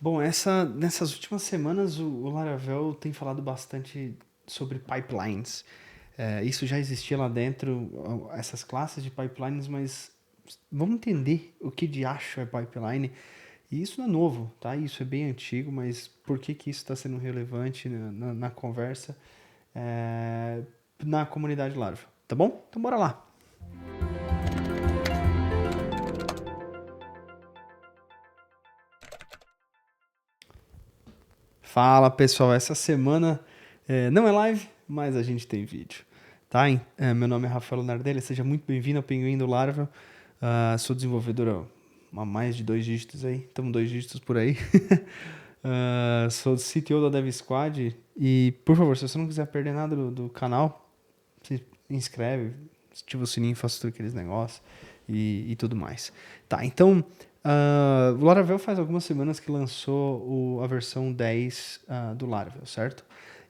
Bom, nessas últimas semanas o Laravel tem falado bastante sobre pipelines. Isso já existia lá dentro, essas classes de pipelines, mas vamos entender o que de acho é pipeline. E isso não é novo, tá? Isso é bem antigo, mas por que que isso está sendo relevante na conversa é, na comunidade Laravel, tá bom? Então bora lá. Fala pessoal, essa semana não é live, mas a gente tem vídeo, tá? Meu nome é Rafael Nardelli, seja muito bem-vindo ao Pinguim do Laravel. Sou desenvolvedor há mais de 2 dígitos aí, estamos 2 dígitos por aí. Sou CTO da Dev Squad e, por favor, se você não quiser perder nada do canal, se inscreve, ativa o sininho, faça todos aqueles negócios e tudo mais. Tá, então, o Laravel faz algumas semanas que lançou a versão 10 do Laravel, certo?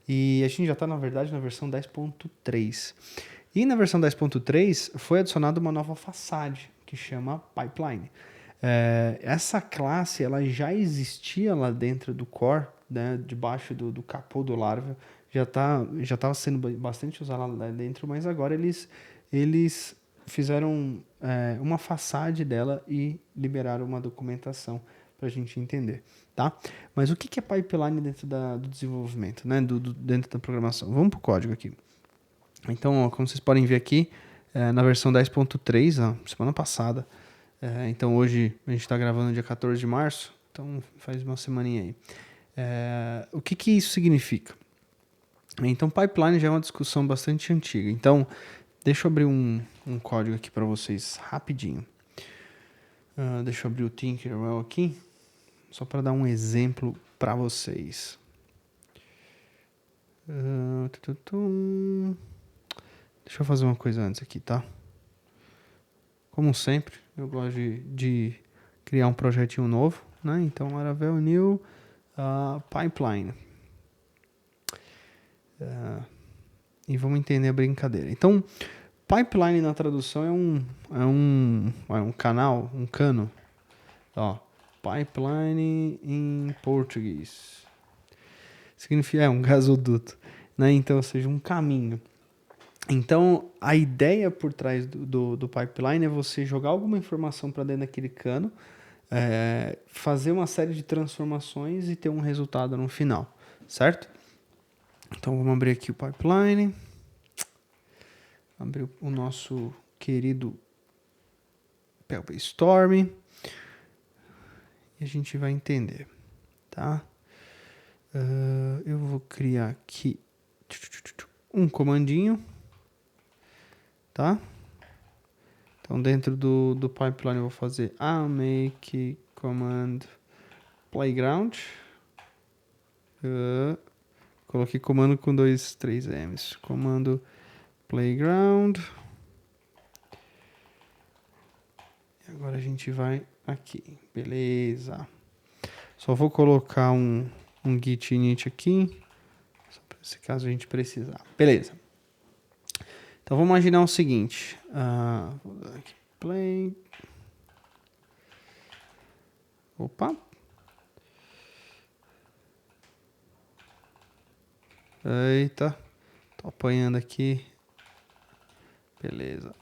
E a gente já está, na verdade, na versão 10.3. E na versão 10.3 foi adicionada uma nova façade, que chama Pipeline. Essa classe ela já existia lá dentro do core, né, debaixo do capô do Laravel, já estava sendo bastante usada lá dentro, mas agora eles fizeram uma façade dela e liberaram uma documentação para a gente entender, tá? Mas o que é pipeline dentro do desenvolvimento, né, dentro da programação? Vamos para o código aqui. Então, ó, como vocês podem ver aqui, na versão 10.3, semana passada, então hoje a gente está gravando dia 14 de março, então faz uma semaninha aí. O que isso significa? Então, pipeline já é uma discussão bastante antiga. Então, deixa eu abrir um código aqui para vocês rapidinho. Deixa eu abrir o Tinkerwell aqui, só para dar um exemplo para vocês. Deixa eu fazer uma coisa antes aqui, tá? Como sempre, eu gosto de criar um projetinho novo, né? Então, Laravel New Pipeline. E vamos entender a brincadeira. Então, pipeline na tradução é um canal, um cano. Ó, pipeline em português. Significa um gasoduto, né? Então, ou seja, um caminho. Então, a ideia por trás do pipeline é você jogar alguma informação para dentro daquele cano, fazer uma série de transformações e ter um resultado no final, certo? Então, vamos abrir aqui o pipeline. Abrir o nosso querido Pelpa Storm. E a gente vai entender, tá? Eu vou criar aqui um comandinho, tá? Então, dentro do pipeline eu vou fazer make command playground. Coloquei comando com 3 M's. Comando playground. E agora a gente vai aqui. Beleza. Só vou colocar um git init aqui. Só para esse caso a gente precisar. Beleza. Então vamos imaginar o seguinte. Vou dar aqui play. Opa. Eita. Tô apanhando aqui. Beleza.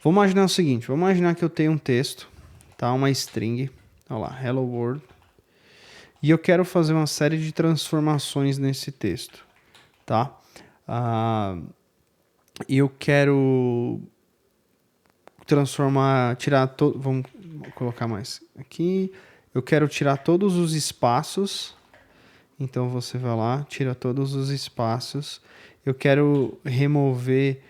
Vamos imaginar o seguinte. Vamos imaginar que eu tenho um texto. Tá? Uma string. Olha lá. Hello world. E eu quero fazer uma série de transformações nesse texto. Tá? Eu quero vamos colocar mais aqui. Eu quero tirar todos os espaços. Então você vai lá, tira todos os espaços. Eu quero remover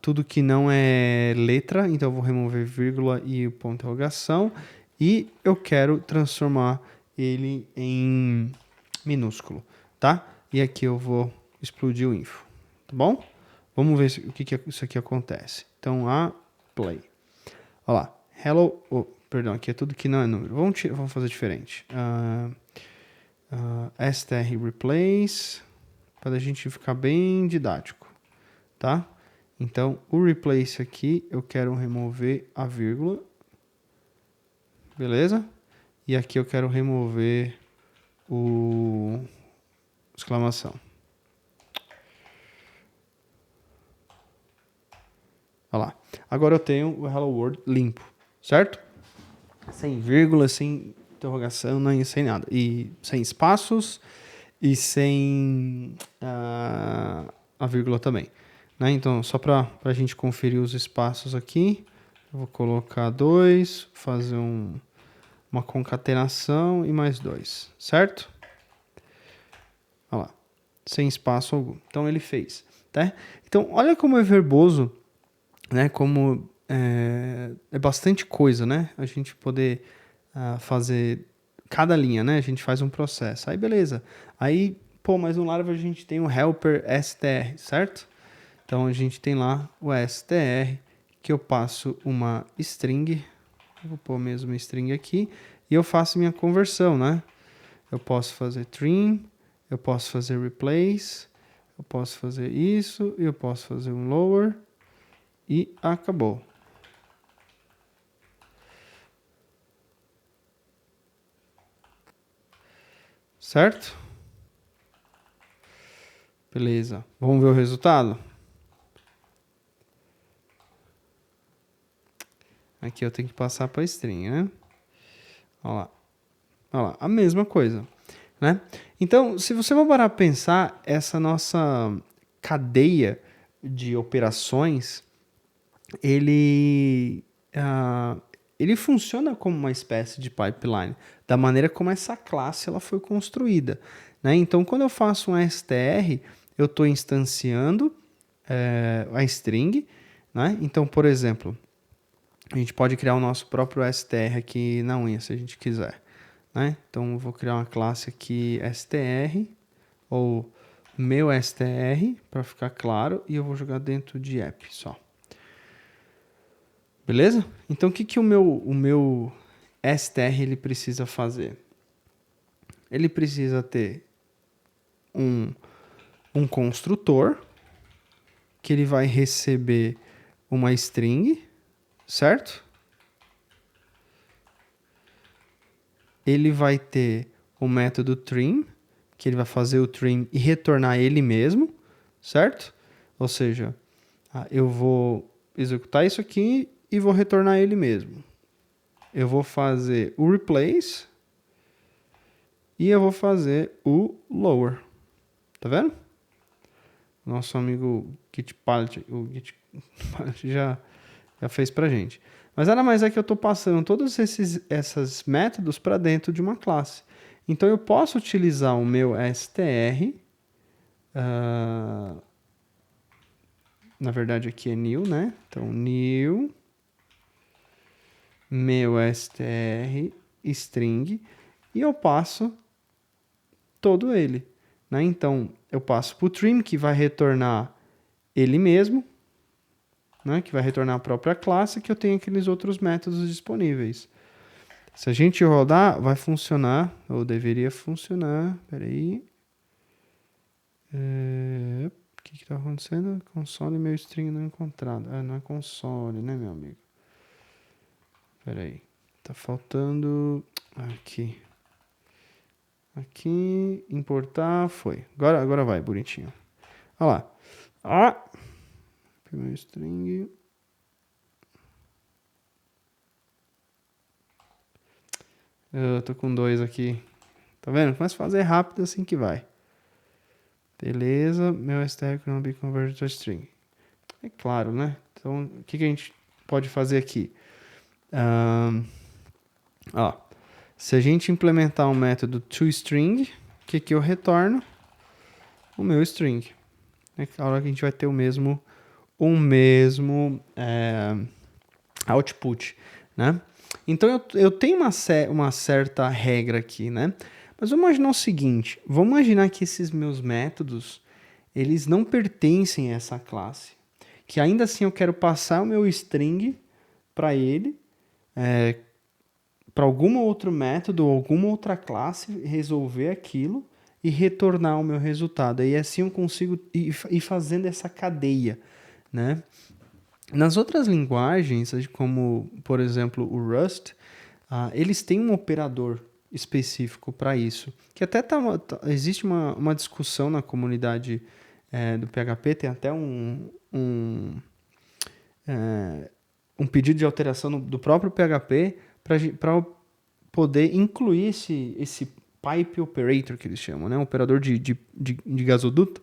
tudo que não é letra. Então eu vou remover vírgula e o ponto de interrogação. E eu quero transformar ele em minúsculo, tá? E aqui eu vou explodir o info, tá bom? Vamos ver o que isso aqui acontece. Então, play. Olha lá. Hello. Perdão, aqui é tudo que não é número. Vamos fazer diferente. str replace. Para a gente ficar bem didático. Tá? Então, o replace aqui, eu quero remover a vírgula. beleza? E aqui eu quero remover o exclamação. Olha lá. Agora eu tenho o Hello World limpo, certo? Sem vírgula, sem interrogação, nem sem nada. E sem espaços e sem a vírgula também. Né? Então, só para a gente conferir os espaços aqui, eu vou colocar 2, fazer uma concatenação e mais 2, certo? Olha lá, sem espaço algum. Então, ele fez. Tá? Então, olha como é verboso, né? Como é bastante coisa, né? A gente poder fazer cada linha, né? A gente faz um processo. Aí, beleza. Aí, mas no Laravel a gente tem o helper str, certo? Então, a gente tem lá o str, que eu passo uma string. Eu vou pôr mesmo uma string aqui. E eu faço minha conversão, né? Eu posso fazer trim, eu posso fazer replace, eu posso fazer isso, e eu posso fazer um lower. E acabou. Certo? Beleza. Vamos ver o resultado? Aqui eu tenho que passar para a string, né? Olha lá. Olha lá. A mesma coisa, né? Então, se você for parar para pensar, essa nossa cadeia de operações, ele funciona como uma espécie de pipeline, da maneira como essa classe ela foi construída. Né? Então, quando eu faço um str, eu estou instanciando a string. Né? Então, por exemplo, a gente pode criar o nosso próprio str aqui na unha, se a gente quiser. Né? Então, eu vou criar uma classe aqui str, ou meu str, para ficar claro, e eu vou jogar dentro de app só. Beleza? Então, o que o meu str ele precisa fazer? Ele precisa ter um construtor, que ele vai receber uma string, certo? Ele vai ter o método trim, que ele vai fazer o trim e retornar ele mesmo, certo? Ou seja, eu vou executar isso aqui e vou retornar ele mesmo. Eu vou fazer o replace e eu vou fazer o lower. Tá vendo? Nosso amigo Gitpilot, o Gitpilot já fez pra gente. Mas nada mais é que eu estou passando todos esses métodos para dentro de uma classe. Então eu posso utilizar o meu str, na verdade aqui é new, né? Então new, meu str, string, e eu passo todo ele. Né? Então eu passo para o trim, que vai retornar ele mesmo, né? Que vai retornar a própria classe, que eu tenho aqueles outros métodos disponíveis. Se a gente rodar, vai funcionar, ou deveria funcionar. Peraí. O que está acontecendo? Console meu string não encontrado. Não é console, né, meu amigo? Peraí. Tá faltando aqui. Aqui, importar, foi. Agora vai, bonitinho. Olha lá. Primeiro string. Eu tô com 2 aqui. Tá vendo? Começa a fazer rápido assim que vai. Beleza. Meu str não be converted to string. É claro, né? Então, o que a gente pode fazer aqui? Se a gente implementar um método toString, o que eu retorno? O meu string. É claro que a gente vai ter o mesmo output, né? Então eu tenho uma certa regra aqui, né? Mas vamos imaginar o seguinte, vamos imaginar que esses meus métodos, eles não pertencem a essa classe, que ainda assim eu quero passar o meu string para ele, para algum outro método ou alguma outra classe resolver aquilo e retornar o meu resultado. E assim eu consigo ir fazendo essa cadeia, né? Nas outras linguagens, como, por exemplo, o Rust, eles têm um operador específico para isso, que até existe uma discussão na comunidade do PHP, tem até um pedido de alteração do próprio PHP para poder incluir esse pipe operator, que eles chamam, né? Um operador de gasoduto,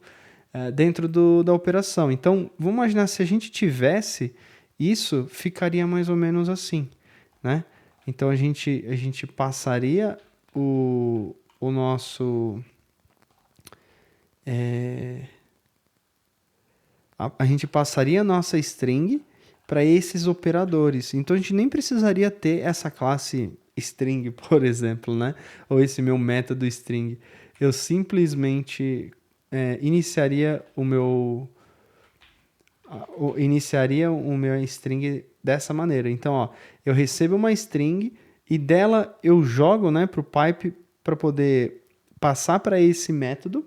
dentro da operação. Então, vamos imaginar, se a gente tivesse isso, ficaria mais ou menos assim, né? Então, a gente passaria o nosso... a gente passaria a nossa string para esses operadores. Então, a gente nem precisaria ter essa classe string, por exemplo, né? Ou esse meu método string. Eu simplesmente iniciaria o meu string dessa maneira. Então, ó, eu recebo uma string e dela eu jogo, né, para o pipe para poder passar para esse método,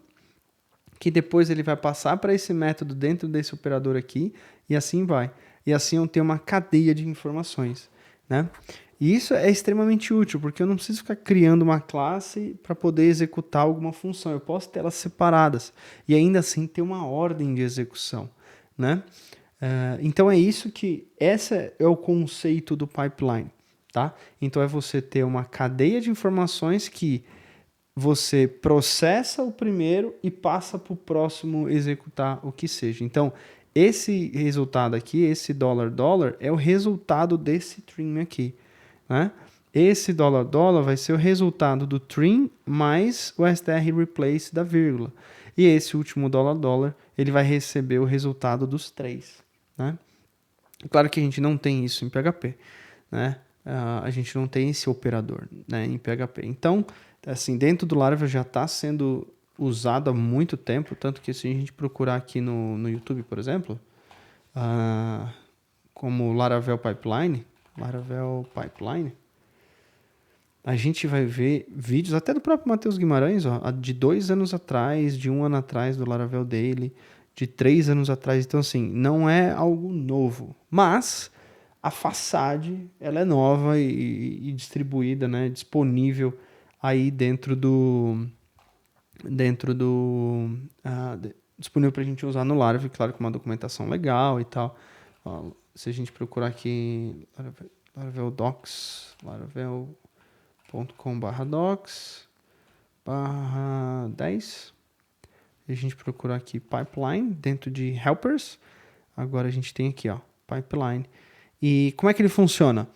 que depois ele vai passar para esse método dentro desse operador aqui, e assim vai. E assim eu tenho uma cadeia de informações, né? E isso é extremamente útil, porque eu não preciso ficar criando uma classe para poder executar alguma função. Eu posso ter elas separadas e ainda assim ter uma ordem de execução, né? Então é isso esse é o conceito do pipeline, tá? Então é você ter uma cadeia de informações que você processa o primeiro e passa para o próximo executar o que seja. Então, esse resultado aqui, esse $, é o resultado desse trim aqui, né? Esse $, vai ser o resultado do trim mais o str replace da vírgula. E esse último $, ele vai receber o resultado dos três, né? Claro que a gente não tem isso em PHP, né? A gente não tem esse operador, né, em PHP. Então, assim, dentro do Laravel já está sendo usado há muito tempo, tanto que se a gente procurar aqui no YouTube, por exemplo, como Laravel Pipeline, a gente vai ver vídeos até do próprio Matheus Guimarães, ó, de 2 anos atrás, de 1 ano atrás do Laravel Daily, de 3 anos atrás. Então, assim, não é algo novo, mas a façade ela é nova e distribuída, né, disponível aí disponível para a gente usar no Laravel, claro, com uma documentação legal e tal. Ó, se a gente procurar aqui Laravel Docs, laravel.com/docs/10, a gente procurar aqui pipeline dentro de helpers. Agora a gente tem aqui, ó, pipeline. E como é que ele funciona?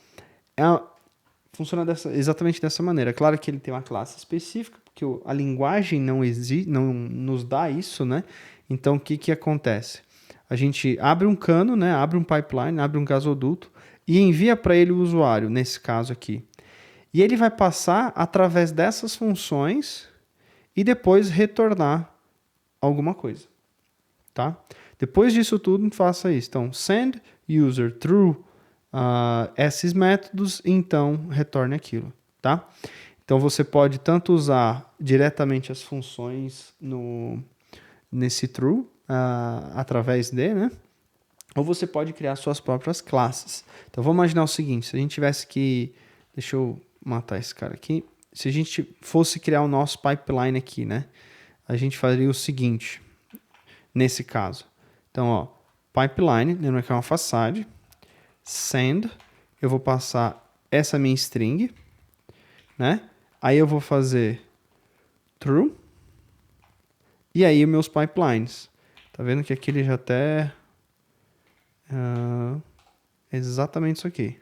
Funciona exatamente dessa maneira. Claro que ele tem uma classe específica, porque a linguagem não nos dá isso, né? Então, o que acontece? A gente abre um cano, né? Abre um pipeline, abre um gasoduto e envia para ele o usuário, nesse caso aqui. E ele vai passar através dessas funções e depois retornar alguma coisa, tá? Depois disso tudo, faça isso. Então, send user through esses métodos, então retorne aquilo, tá? Então você pode tanto usar diretamente as funções nesse true, através de, né? Ou você pode criar suas próprias classes. Então vamos imaginar o seguinte, se a gente tivesse que... Deixa eu matar esse cara aqui. Se a gente fosse criar o nosso pipeline aqui, né? A gente faria o seguinte, nesse caso. Então, ó, pipeline, lembra que é uma façade. Send, eu vou passar essa minha string, né? Aí eu vou fazer true. E aí meus pipelines. Tá vendo que aqui ele já até... exatamente isso aqui.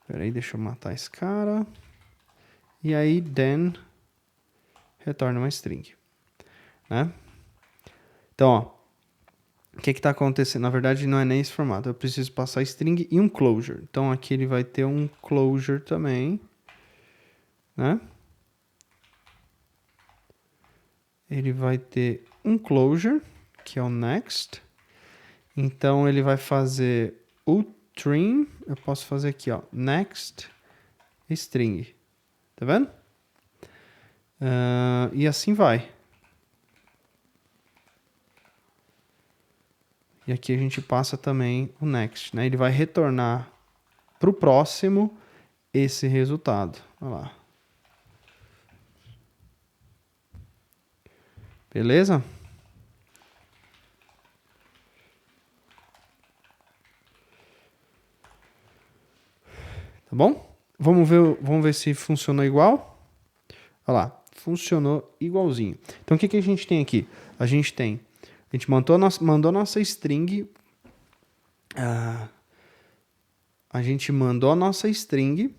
Espera aí, deixa eu matar esse cara. E aí, then, retorna uma string, né? Então, ó, o que está acontecendo? Na verdade, não é nem esse formato. Eu preciso passar string e um closure. Então, aqui ele vai ter um closure também, né? Ele vai ter um closure, que é o next. Então, ele vai fazer o trim. Eu posso fazer aqui, ó, next string. Tá vendo? E assim vai. E aqui a gente passa também o next, né? Ele vai retornar para o próximo esse resultado. Olha lá. Beleza? Tá bom? Vamos ver se funcionou igual. Olha lá, funcionou igualzinho. Então o que a gente tem aqui? A gente mandou nossa string. A gente mandou a nossa string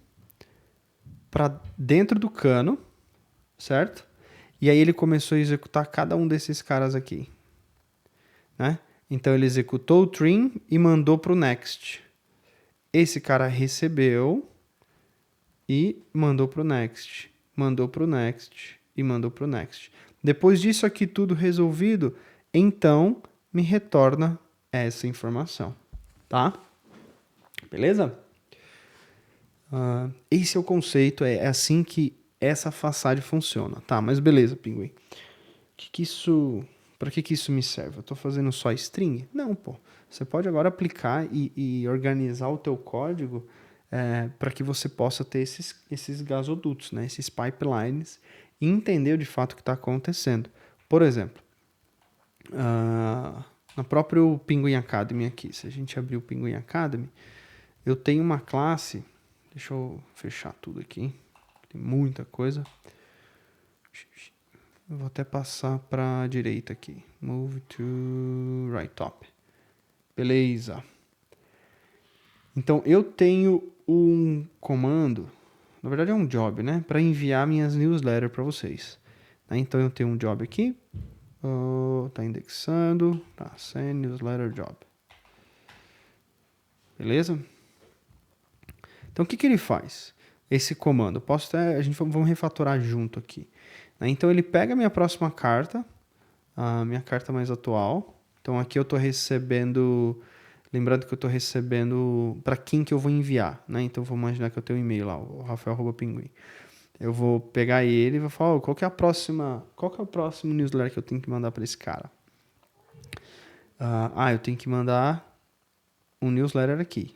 para dentro do cano, certo? E aí ele começou a executar cada um desses caras aqui, né? Então ele executou o trim e mandou para o next. Esse cara recebeu e mandou para o next, mandou para o next e mandou para o next. Depois disso aqui tudo resolvido, então me retorna essa informação, tá? Beleza? Esse é o conceito, é assim que essa façade funciona, tá? Mas beleza, Pinguim. Para que isso me serve? Eu estou fazendo só string? Não, pô. Você pode agora aplicar e organizar o teu código para que você possa ter esses gasodutos, né? Esses pipelines, e entender de fato o que está acontecendo. Por exemplo, no próprio Pinguim Academy aqui, se a gente abrir o Pinguim Academy, eu tenho uma classe. Deixa eu fechar tudo aqui. Tem muita coisa. Eu vou até passar para a direita aqui. Move to right top. Beleza. Então eu tenho um comando, na verdade é um job, né? Para enviar minhas newsletters para vocês. Então eu tenho um job aqui. Tá indexando. Tá, send newsletter job. Beleza? Então o que ele faz? Esse comando. Vamos refatorar junto aqui. Então ele pega a minha próxima carta, a minha carta mais atual. Então aqui eu estou recebendo, lembrando que eu estou recebendo para quem que eu vou enviar, né? Então vou imaginar que eu tenho um e-mail lá, o Rafael@pinguim. Eu vou pegar ele e vou falar, qual que é o próximo newsletter que eu tenho que mandar para esse cara? Eu tenho que mandar um newsletter aqui.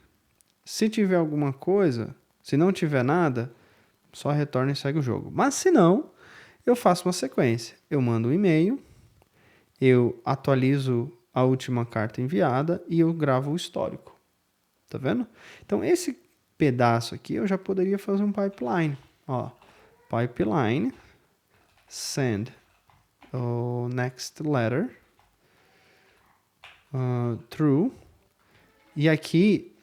Se tiver alguma coisa, se não tiver nada, só retorna e segue o jogo. Mas se não, eu faço uma sequência. Eu mando um e-mail, eu atualizo a última carta enviada e eu gravo o histórico. Tá vendo? Então, esse pedaço aqui eu já poderia fazer um pipeline. Ó, pipeline, send o next letter, true. E aqui,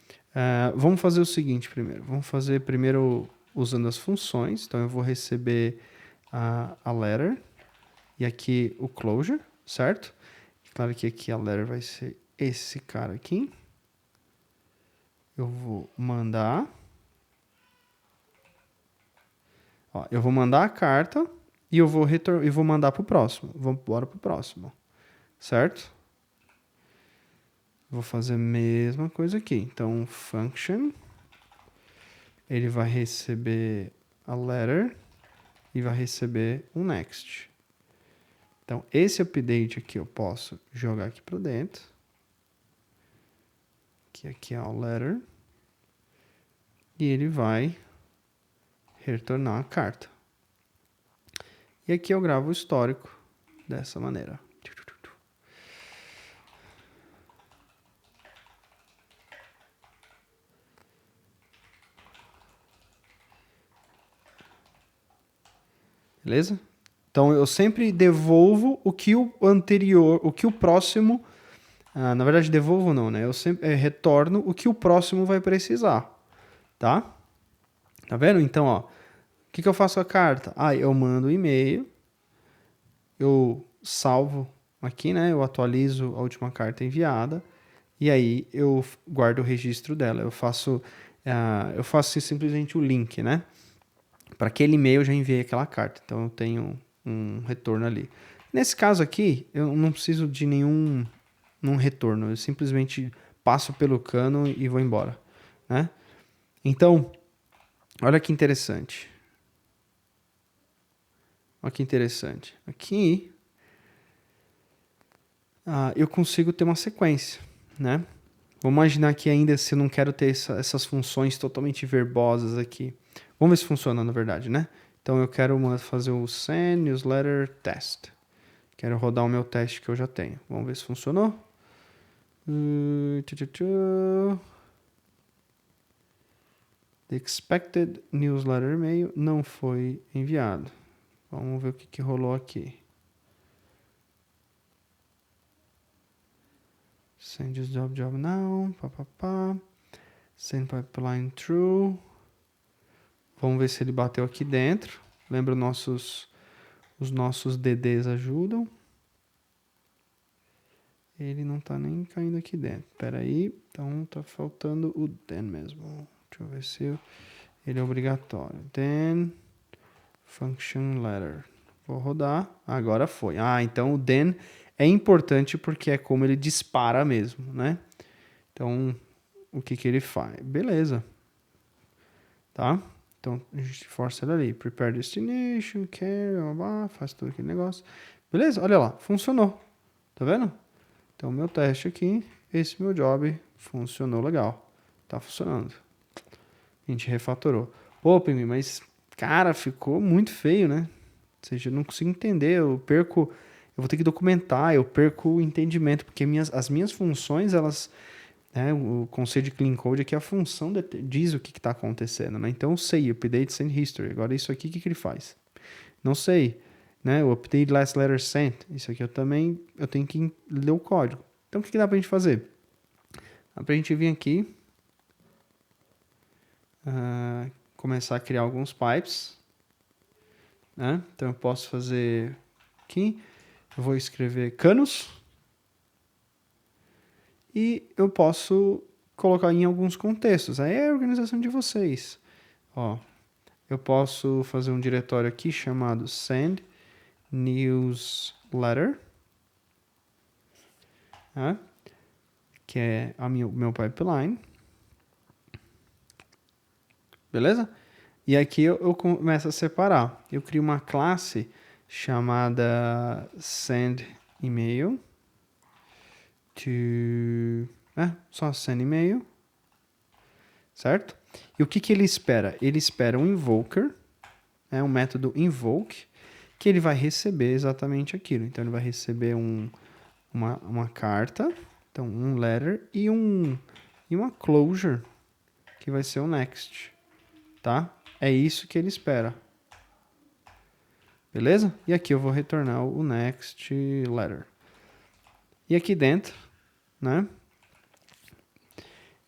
vamos fazer o seguinte primeiro. Vamos fazer primeiro usando as funções. Então, eu vou receber a letter e aqui o closure, certo? Claro que aqui a letter vai ser esse cara aqui. Eu vou mandar. Eu vou mandar a carta e eu vou mandar para o próximo. Vamos embora para o próximo, certo? Vou fazer a mesma coisa aqui. Então, function, ele vai receber a letter e vai receber um next. Então, esse update aqui eu posso jogar aqui para dentro. Que aqui é o letter. E ele vai retornar a carta. E aqui eu gravo o histórico dessa maneira. Beleza? Então eu sempre devolvo o que o anterior, o que o próximo. Na verdade, devolvo não, né? Eu sempre retorno o que o próximo vai precisar. Tá? Tá vendo? Então, ó. O que eu faço com a carta? Eu mando um e-mail. Eu salvo aqui, né? Eu atualizo a última carta enviada. E aí eu guardo o registro dela. Eu faço simplesmente o link, né? Para aquele e-mail eu já enviei aquela carta. Então eu tenho um retorno ali. Nesse caso aqui, eu não preciso de nenhum retorno. Eu simplesmente passo pelo cano e vou embora, né? Então, olha que interessante. Olha que interessante. Aqui, eu consigo ter uma sequência, né? Vamos imaginar que ainda se eu não quero ter essas funções totalmente verbosas aqui. Vamos ver se funciona, na verdade, né? Então eu quero fazer o send newsletter test. Quero rodar o meu teste que eu já tenho. Vamos ver se funcionou. The expected newsletter e-mail não foi enviado. Vamos ver o que rolou aqui. Send this job now. Send pipeline true. Vamos ver se ele bateu aqui dentro. Lembra os nossos DDs ajudam. Ele não tá nem caindo aqui dentro. Espera aí. Então tá faltando o then mesmo. Deixa eu ver se ele é obrigatório. Then function letter. Vou rodar. Agora foi. Então o then é importante porque é como ele dispara mesmo, né? Então, o que ele faz? Beleza. Tá? Então, a gente força ele ali. Prepare destination, care, faz todo aquele negócio. Beleza? Olha lá. Funcionou. Tá vendo? Então, meu teste aqui, esse meu job funcionou legal. Tá funcionando. A gente refatorou. Pô, Pimi, mas, cara, ficou muito feio, né? Ou seja, eu não consigo entender, eu vou ter que documentar, eu perco o entendimento, porque as minhas funções, elas, né, o conceito de clean code aqui, a função diz o que está acontecendo, né? Então eu sei, update send history, agora isso aqui, o que ele faz? Não sei, né? O update last letter sent, isso aqui eu tenho que ler o código. Então o que dá pra gente fazer? Dá pra gente vir aqui, começar a criar alguns pipes, né? Então eu posso fazer aqui, eu vou escrever canos e eu posso colocar em alguns contextos. Aí é a organização de vocês. Ó, eu posso fazer um diretório aqui chamado send newsletter, né? Que é o meu pipeline. Beleza? E aqui eu começo a separar. Eu crio uma classe chamada send email to... só send email. Certo? E o que ele espera? Ele espera um invoker, um método invoke, que ele vai receber exatamente aquilo. Então ele vai receber uma carta, então um letter e uma closure, que vai ser o next. Tá? É isso que ele espera. Beleza? E aqui eu vou retornar o next letter. E aqui dentro, né,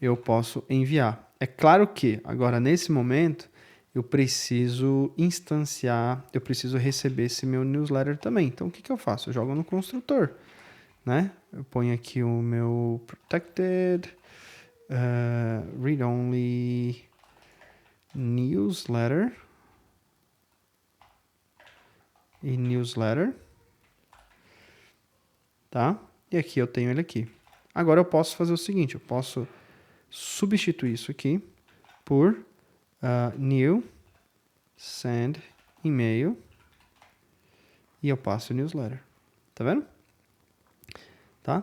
eu posso enviar. É claro que, agora nesse momento, eu preciso instanciar, eu preciso receber esse meu newsletter também. Então, o que eu faço? Eu jogo no construtor, né? Eu ponho aqui o meu protected, read-only newsletter e newsletter, tá? E aqui eu tenho ele aqui. Agora eu posso fazer o seguinte, eu posso substituir isso aqui por new send email e eu passo o newsletter. Tá vendo? Tá?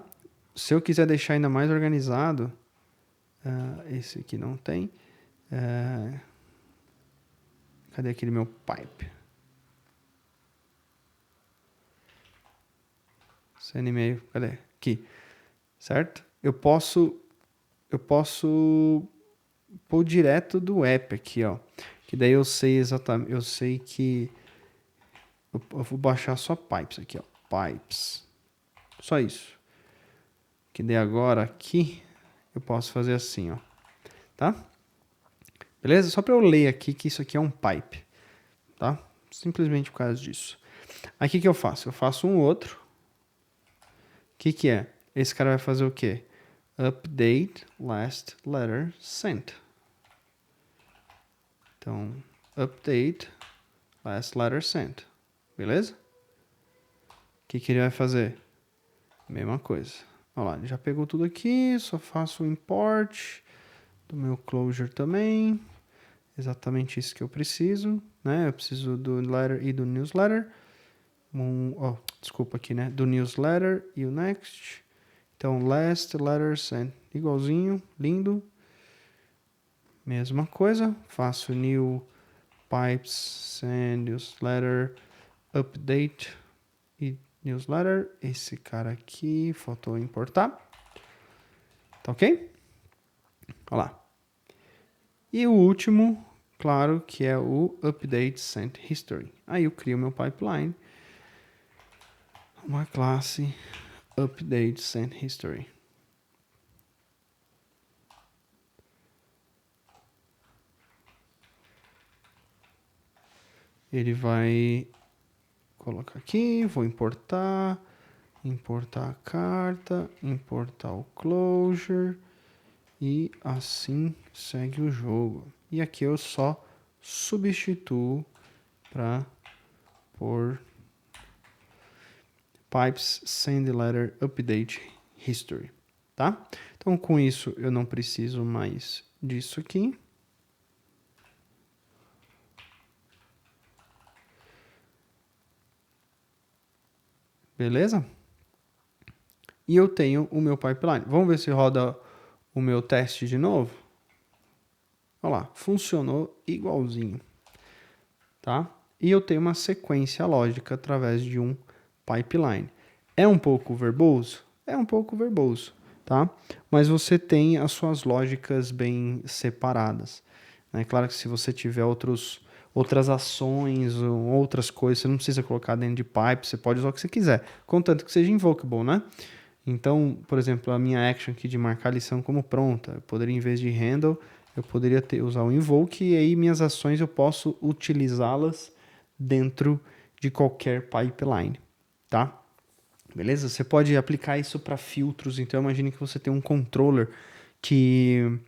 Se eu quiser deixar ainda mais organizado, esse aqui não tem. Cadê aquele meu pipe? Send email, cadê? Aqui. Certo? Eu posso pôr direto do app aqui, ó. Que daí eu sei exatamente, eu sei que eu vou baixar só pipes aqui, ó. Pipes. Só isso. Que daí agora aqui eu posso fazer assim, ó. Tá? Beleza? Só para eu ler aqui que isso aqui é um pipe. Tá? Simplesmente por causa disso. Aí o que eu faço? Eu faço um outro. O que é? Esse cara vai fazer o quê? Update last letter sent. Então, update last letter sent. Beleza? O que ele vai fazer? Mesma coisa. Olha lá, ele já pegou tudo aqui, só faço o import do meu closure também. Exatamente isso que eu preciso, né? Eu preciso do letter e do newsletter. Desculpa aqui, né? Do newsletter e o next. Então, last letter sent. Igualzinho, lindo. Mesma coisa, faço new pipes send newsletter update e newsletter. Esse cara aqui, faltou importar. Tá ok? Olha lá. E o último, claro, que é o update sent history. Aí eu crio meu pipeline, uma classe update sent history. Ele vai colocar aqui, vou importar a carta, importar o closure e assim segue o jogo. E aqui eu só substituo para por pipes send letter update history, tá? Então com isso eu não preciso mais disso aqui. Beleza? E eu tenho o meu pipeline. Vamos ver se roda o meu teste de novo. Olha lá, funcionou igualzinho, tá? E eu tenho uma sequência lógica através de um pipeline. É um pouco verboso? É um pouco verboso, tá? Mas você tem as suas lógicas bem separadas. É claro que se você tiver outras ações ou outras coisas, você não precisa colocar dentro de pipe, você pode usar o que você quiser, contanto que seja invocable, né? Então, por exemplo, a minha action aqui de marcar a lição como pronta, eu poderia, em vez de handle, eu poderia usar o invoke e aí minhas ações eu posso utilizá-las dentro de qualquer pipeline, tá? Beleza? Você pode aplicar isso para filtros, então imagine que você tem um controller que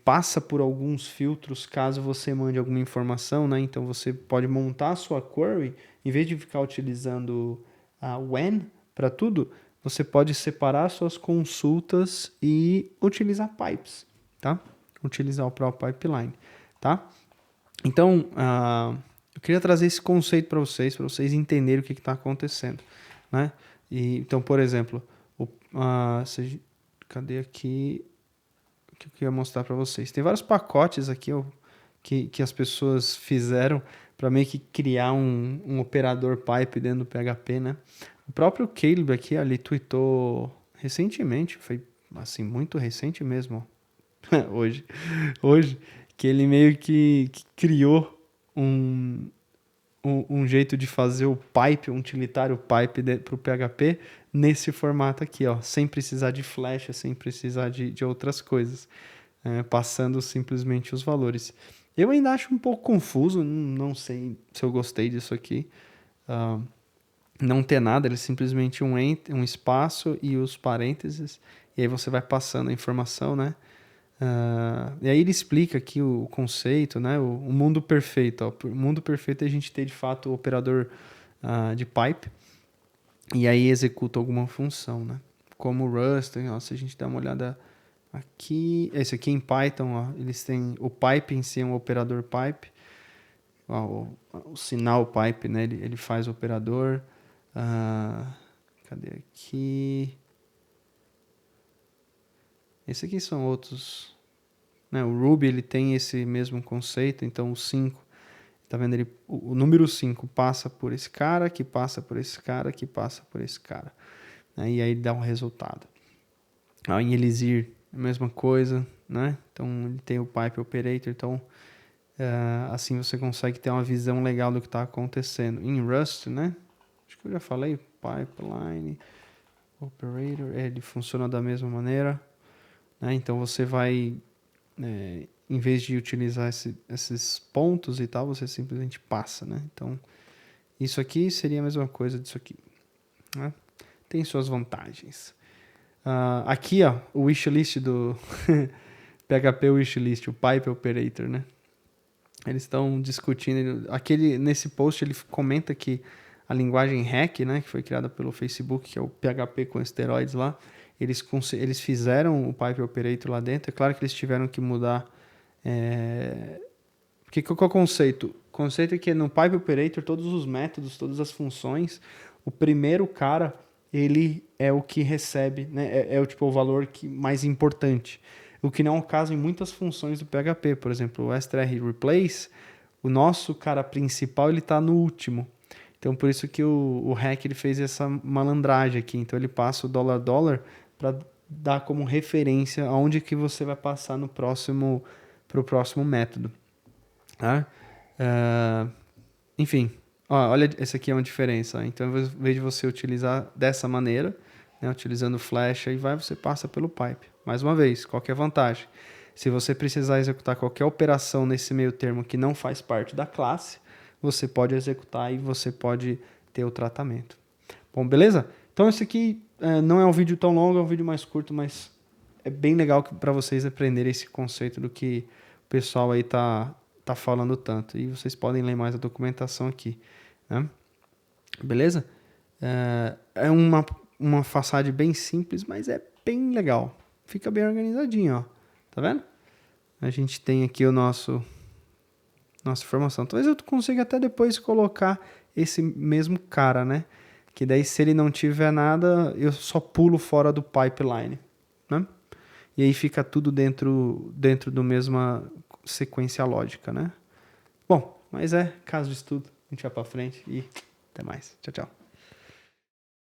passa por alguns filtros caso você mande alguma informação, né? Então você pode montar a sua query, em vez de ficar utilizando a when para tudo, você pode separar suas consultas e utilizar pipes, tá? Utilizar o próprio pipeline, tá? Então, eu queria trazer esse conceito para vocês entenderem o que está acontecendo, né? E, então, por exemplo, cadê aqui? Que eu queria mostrar para vocês. Tem vários pacotes aqui que as pessoas fizeram para meio que criar um operador pipe dentro do PHP, né? O próprio Caleb aqui, ele tweetou recentemente, foi assim, muito recente mesmo, hoje, que ele meio que criou um jeito de fazer o pipe, um utilitário pipe para o PHP nesse formato aqui, ó, sem precisar de flash, sem precisar de outras coisas, passando simplesmente os valores. Eu ainda acho um pouco confuso, não sei se eu gostei disso aqui. Não ter nada, ele é simplesmente um espaço e os parênteses, e aí você vai passando a informação, né? E aí ele explica aqui o conceito, né? O mundo perfeito. Ó. O mundo perfeito é a gente ter de fato o operador de pipe e aí executa alguma função, né? Como o Rust, ó, se a gente dá uma olhada aqui, esse aqui em Python, ó, eles têm o pipe em si é um operador pipe, ó, o sinal pipe, né? Ele faz o operador. Cadê aqui? Esse aqui são outros, né? O Ruby ele tem esse mesmo conceito, então o 5, tá vendo? O número 5 passa por esse cara, que passa por esse cara, que passa por esse cara. Né? E aí dá um resultado. Em Elixir, a mesma coisa, né? Então ele tem o pipe operator, então assim você consegue ter uma visão legal do que está acontecendo. Em Rust, né? Acho que eu já falei, pipeline operator, ele funciona da mesma maneira. Né? Então você vai, em vez de utilizar esses pontos e tal, você simplesmente passa. Né? Então isso aqui seria a mesma coisa disso aqui. Né? Tem suas vantagens. Aqui, ó, o wishlist do PHP wishlist, o Pipe Operator, né? Eles estão discutindo. Nesse post ele comenta que a linguagem Hack, né, que foi criada pelo Facebook, que é o PHP com esteroides lá, eles fizeram o Pipe Operator lá dentro. É claro que eles tiveram que mudar. Porque qual é o conceito? O conceito é que no Pipe Operator, todos os métodos, todas as funções, o primeiro cara, ele é o que recebe, né? É o valor mais importante. O que não é o caso em muitas funções do PHP. Por exemplo, o str replace, o nosso cara principal, ele está no último. Então, por isso que o hack ele fez essa malandragem aqui. Então, ele passa o $$ para dar como referência aonde que você vai passar para o próximo método. Tá? Enfim, olha, essa aqui é uma diferença. Então, em vez de você utilizar dessa maneira, né, utilizando flash, aí você passa pelo pipe. Mais uma vez, qual que é a vantagem? Se você precisar executar qualquer operação nesse meio termo que não faz parte da classe, você pode executar e você pode ter o tratamento. Bom, beleza? Então, esse aqui não é um vídeo tão longo, é um vídeo mais curto, mas é bem legal para vocês aprenderem esse conceito do que o pessoal aí tá falando tanto. E vocês podem ler mais a documentação aqui, né? Beleza? É uma façade bem simples, mas é bem legal. Fica bem organizadinho, ó. Tá vendo? A gente tem aqui nossa informação. Talvez eu consiga até depois colocar esse mesmo cara, né? Que daí, se ele não tiver nada, eu só pulo fora do pipeline, né? E aí fica tudo dentro do mesma sequência lógica, né? Bom, mas caso de estudo. A gente vai pra frente e até mais. Tchau, tchau.